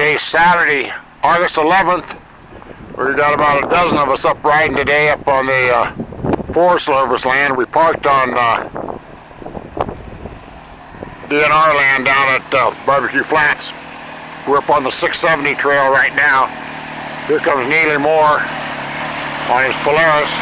Today, Saturday, August 11th. We've got about a dozen of us up riding today up on the Forest Service land. We parked on DNR land down at BBQ Flats. We're up on the 670 trail right now. Here comes Neely Moore on his Polaris.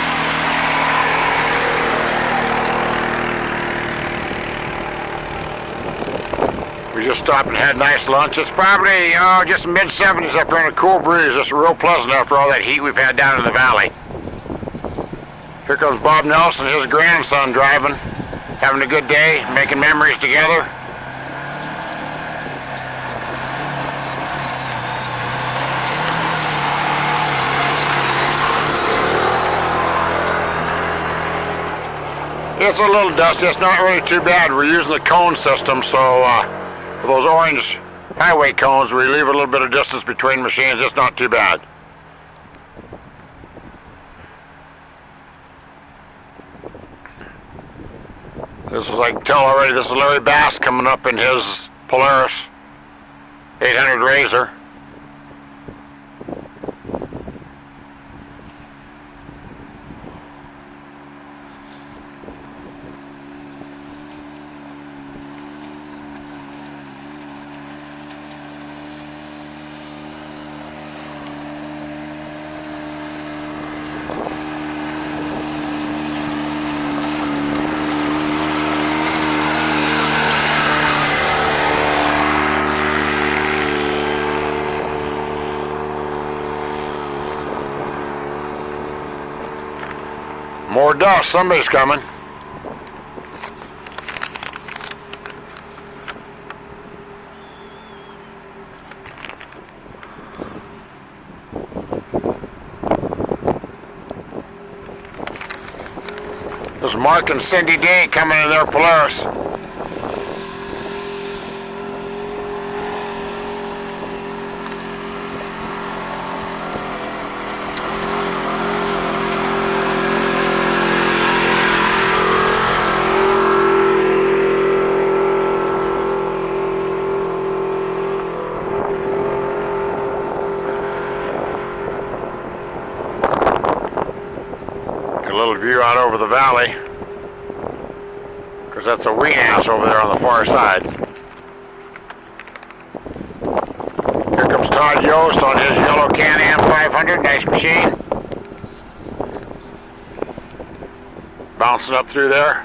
We just stopped and had a nice lunch. It's probably just mid-70s up here in a cool breeze. It's real pleasant after all that heat we've had down in the valley. Here comes Bob Nelson, his grandson, driving, having a good day, making memories together. It's a little dusty. It's not really too bad. We're using the cone system, so for those orange highway cones, we leave a little bit of distance between machines. It's not too bad. This is, I can tell already, this is Larry Bass coming up in his Polaris 800 Razor. More dust, somebody's coming. There's Mark and Cindy Day coming in their Polaris. A little view out over the valley, because that's a ween house over there on the far side. Here comes Todd Yost on his yellow Can-Am 500, nice machine. Bouncing up through there.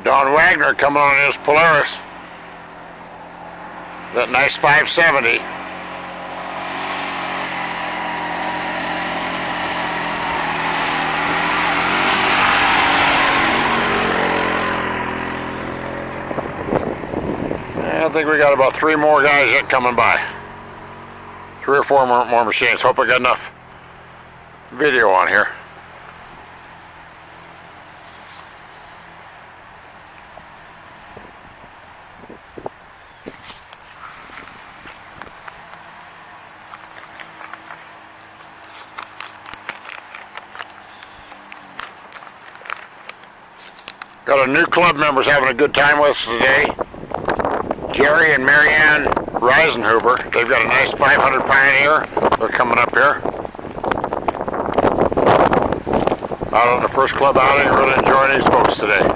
Don Wagner coming on his Polaris. That nice 570. I think we got about 3 more guys yet coming by. 3 or 4 more machines. Hope I got enough video on here. Got a new club members having a good time with us today. Jerry and Marianne Reisenhuber. They've got a nice 500 Pioneer. They're coming up here. Out on the first club outing, really enjoying these folks today.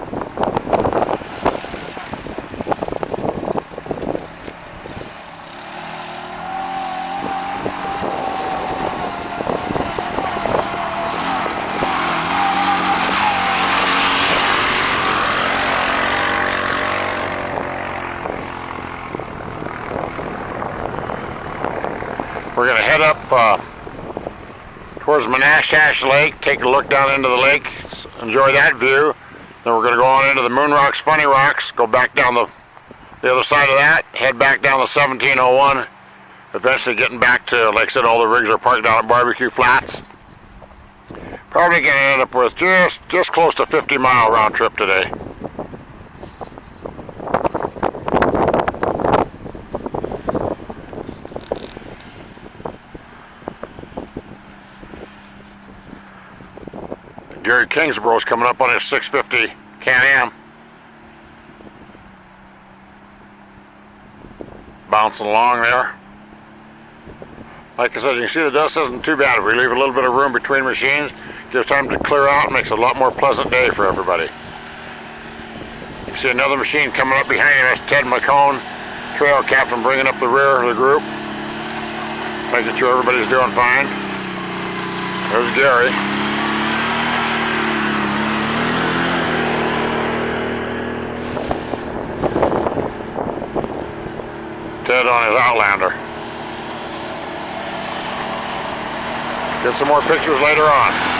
We're going head up towards Menashash Lake, take a look down into the lake, enjoy that view. Then we're going to go on into the Moon Rocks, Funny Rocks, go back down the other side of that, head back down the 1701, eventually getting back to, like I said, all the rigs are parked down at BBQ Flats. Probably going to end up with just close to 50-mile round trip today. Gary Kingsborough's coming up on his 650 Can-Am. Bouncing along there. Like I said, you can see the dust isn't too bad. If we leave a little bit of room between machines, gives time to clear out, makes it a lot more pleasant day for everybody. You see another machine coming up behind him. That's Ted McCone, trail captain, bringing up the rear of the group, making sure everybody's doing fine. There's Gary. Ted on his Outlander. Get some more pictures later on.